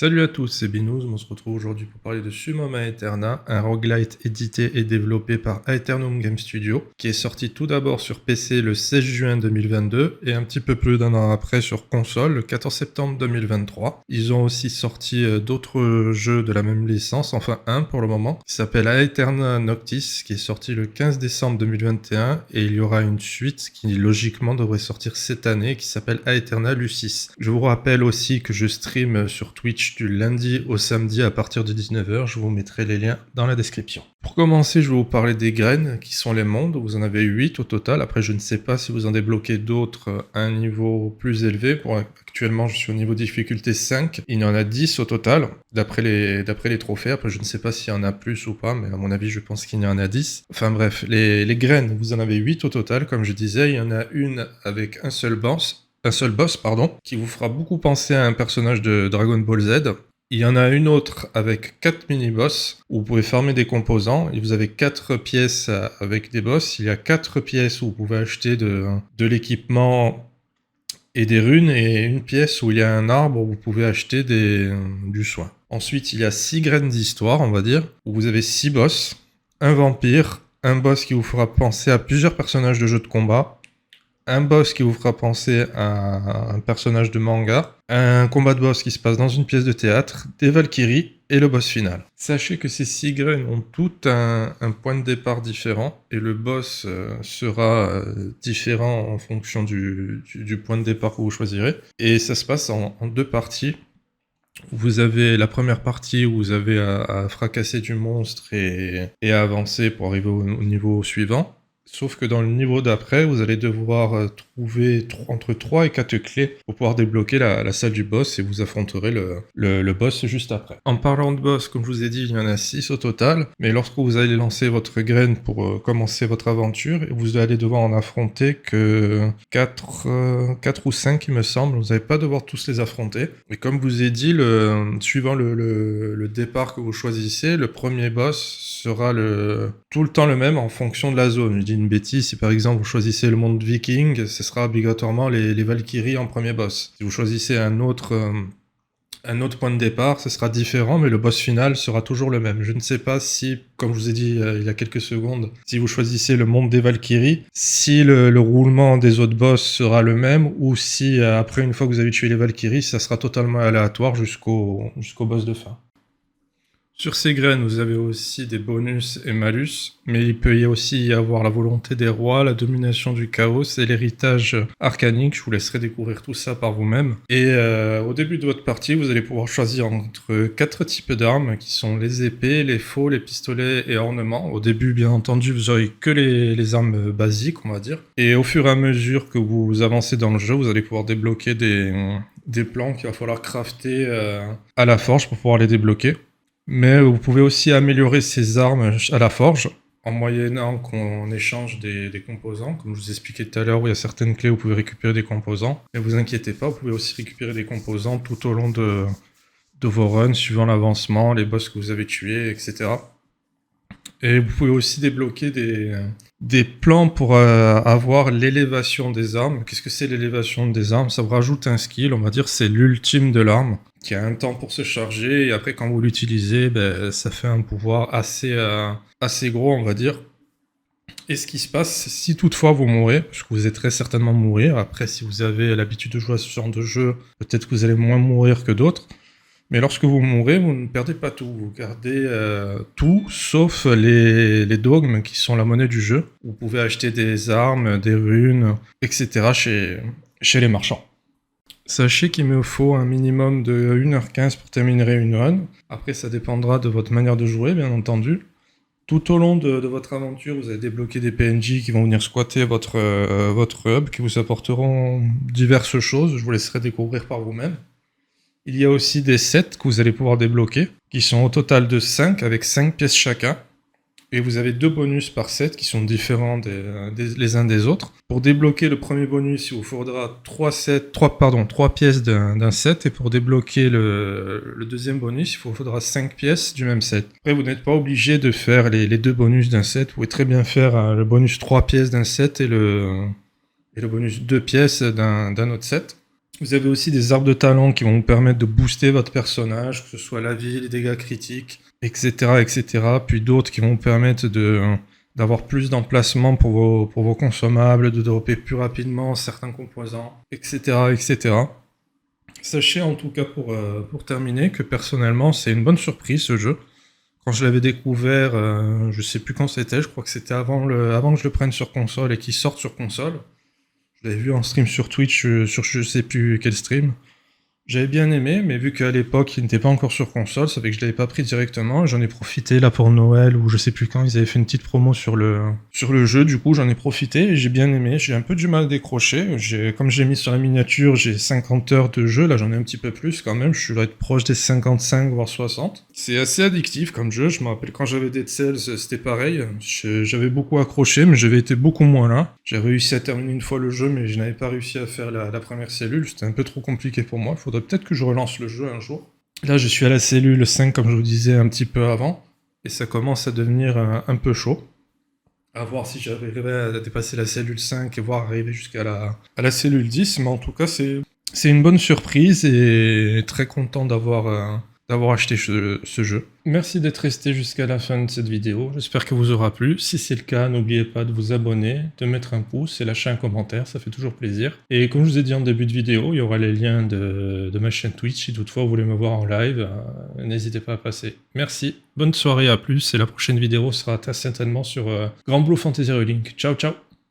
Salut à tous, c'est Binous. On se retrouve aujourd'hui pour parler de Summum Aeterna, un roguelite édité et développé par Aeternum Game Studio, qui est sorti tout d'abord sur PC le 16 juin 2022 et un petit peu plus d'un an après sur console le 14 septembre 2023. Ils ont aussi sorti d'autres jeux de la même licence, enfin un pour le moment, qui s'appelle Aeterna Noctis, qui est sorti le 15 décembre 2021 et il y aura une suite qui logiquement devrait sortir cette année qui s'appelle Aeterna Lucis. Je vous rappelle aussi que je stream sur Twitch du lundi au samedi à partir de 19h, je vous mettrai les liens dans la description. Pour commencer, je vais vous parler des graines, qui sont les mondes, vous en avez 8 au total, après je ne sais pas si vous en débloquez d'autres à un niveau plus élevé, actuellement je suis au niveau difficulté 5, il y en a 10 au total, d'après les trophées, après je ne sais pas s'il y en a plus ou pas, mais à mon avis je pense qu'il y en a 10. Enfin bref, les graines, vous en avez 8 au total, comme je disais, il y en a une avec un seul boss, qui vous fera beaucoup penser à un personnage de Dragon Ball Z. Il y en a une autre avec 4 mini-boss, où vous pouvez farmer des composants, et vous avez 4 pièces avec des boss. Il y a 4 pièces où vous pouvez acheter de l'équipement et des runes, et une pièce où il y a un arbre où vous pouvez acheter du soin. Ensuite, il y a 6 graines d'histoire, on va dire, où vous avez 6 boss, un vampire, un boss qui vous fera penser à plusieurs personnages de jeux de combat, un boss qui vous fera penser à un personnage de manga, un combat de boss qui se passe dans une pièce de théâtre, des Valkyries et le boss final. Sachez que ces 6 graines ont toutes un point de départ différent et le boss sera différent en fonction du point de départ que vous choisirez. Et ça se passe en 2 parties. Vous avez la première partie où vous avez à fracasser du monstre et à avancer pour arriver au niveau suivant. Sauf que dans le niveau d'après, vous allez devoir trouver entre 3 et 4 clés pour pouvoir débloquer la salle du boss et vous affronterez le boss juste après. En parlant de boss, comme je vous ai dit, il y en a 6 au total, mais lorsque vous allez lancer votre graine pour commencer votre aventure, vous allez devoir en affronter que 4 ou 5 il me semble, vous n'allez pas devoir tous les affronter. Et comme je vous ai dit, suivant le départ que vous choisissez, le premier boss sera tout le temps le même en fonction de la zone. Je dis une bêtise, si par exemple vous choisissez le monde viking, ce sera obligatoirement les Valkyries en premier boss. Si vous choisissez un autre point de départ, ce sera différent, mais le boss final sera toujours le même. Je ne sais pas si, comme je vous ai dit il y a quelques secondes, si vous choisissez le monde des Valkyries, si le roulement des autres boss sera le même, ou si après, une fois que vous avez tué les Valkyries, ça sera totalement aléatoire jusqu'au boss de fin. Sur ces graines, vous avez aussi des bonus et malus, mais il peut aussi y avoir la volonté des rois, la domination du chaos et l'héritage arcanique. Je vous laisserai découvrir tout ça par vous-même. Et au début de votre partie, vous allez pouvoir choisir entre 4 types d'armes, qui sont les épées, les faux, les pistolets et ornements. Au début, bien entendu, vous n'aurez que les armes basiques, on va dire. Et au fur et à mesure que vous avancez dans le jeu, vous allez pouvoir débloquer des plans qu'il va falloir crafter à la forge pour pouvoir les débloquer. Mais vous pouvez aussi améliorer ces armes à la forge en moyennant qu'on échange des composants. Comme je vous expliquais tout à l'heure, où il y a certaines clés où vous pouvez récupérer des composants. Mais vous inquiétez pas, vous pouvez aussi récupérer des composants tout au long de vos runs, suivant l'avancement, les boss que vous avez tués, etc. Et vous pouvez aussi débloquer des plans pour avoir l'élévation des armes. Qu'est-ce que c'est l'élévation des armes? Ça vous rajoute un skill, on va dire, c'est l'ultime de l'arme, qui a un temps pour se charger, et après quand vous l'utilisez, ça fait un pouvoir assez gros, on va dire. Et ce qui se passe, si toutefois vous mourrez, parce que vous allez très certainement mourir, après si vous avez l'habitude de jouer à ce genre de jeu, peut-être que vous allez moins mourir que d'autres, mais lorsque vous mourrez, vous ne perdez pas tout. Vous gardez tout, sauf les dogmes qui sont la monnaie du jeu. Vous pouvez acheter des armes, des runes, etc. chez les marchands. Sachez qu'il me faut un minimum de 1h15 pour terminer une run. Après, ça dépendra de votre manière de jouer, bien entendu. Tout au long de votre aventure, vous allez débloquer des PNJ qui vont venir squatter votre hub, qui vous apporteront diverses choses. Je vous laisserai découvrir par vous-même. Il y a aussi des sets que vous allez pouvoir débloquer, qui sont au total de 5, avec 5 pièces chacun. Et vous avez 2 bonus par set qui sont différents les uns des autres. Pour débloquer le premier bonus, il vous faudra 3 pièces d'un set. Et pour débloquer le deuxième bonus, il vous faudra 5 pièces du même set. Après, vous n'êtes pas obligé de faire les 2 bonus d'un set. Vous pouvez très bien faire le bonus 3 pièces d'un set et le bonus 2 pièces d'un autre set. Vous avez aussi des arbres de talent qui vont vous permettre de booster votre personnage, que ce soit la vie, les dégâts critiques, etc. etc. Puis d'autres qui vont vous permettre d'avoir plus d'emplacement pour vos consommables, de dropper plus rapidement certains composants, etc. etc. Sachez en tout cas pour terminer que personnellement c'est une bonne surprise ce jeu. Quand je l'avais découvert, je sais plus quand c'était, je crois que c'était avant que je le prenne sur console et qu'il sorte sur console. Je l'avais vu en stream sur Twitch, sur je sais plus quel stream. J'avais bien aimé, mais vu qu'à l'époque il n'était pas encore sur console, ça fait que je l'avais pas pris directement. J'en ai profité là pour Noël ou je sais plus quand, ils avaient fait une petite promo sur le jeu, du coup j'en ai profité et j'ai bien aimé. J'ai un peu du mal à décrocher. Comme j'ai mis sur la miniature, j'ai 50 heures de jeu, là j'en ai un petit peu plus quand même, je dois être proche des 55 voire 60. C'est assez addictif comme jeu, je me rappelle quand j'avais Dead Cells, c'était pareil. J'avais beaucoup accroché, mais j'avais été beaucoup moins là. J'ai réussi à terminer une fois le jeu, mais je n'avais pas réussi à faire la première cellule, c'était un peu trop compliqué pour moi. Faudrait peut-être que je relance le jeu un jour. Là, je suis à la cellule 5, comme je vous disais un petit peu avant, et ça commence à devenir un peu chaud. À voir si j'arriverai à dépasser la cellule 5 et voir arriver jusqu'à à la cellule 10, mais en tout cas, c'est une bonne surprise et très content d'avoir acheté ce jeu. Merci d'être resté jusqu'à la fin de cette vidéo, j'espère que vous aura plu. Si c'est le cas, n'oubliez pas de vous abonner, de mettre un pouce et lâcher un commentaire, ça fait toujours plaisir. Et comme je vous ai dit en début de vidéo, il y aura les liens de ma chaîne Twitch, si toutefois vous voulez me voir en live, n'hésitez pas à passer. Merci, bonne soirée, à plus, et la prochaine vidéo sera très certainement sur Granblue Fantasy Relink. Ciao ciao.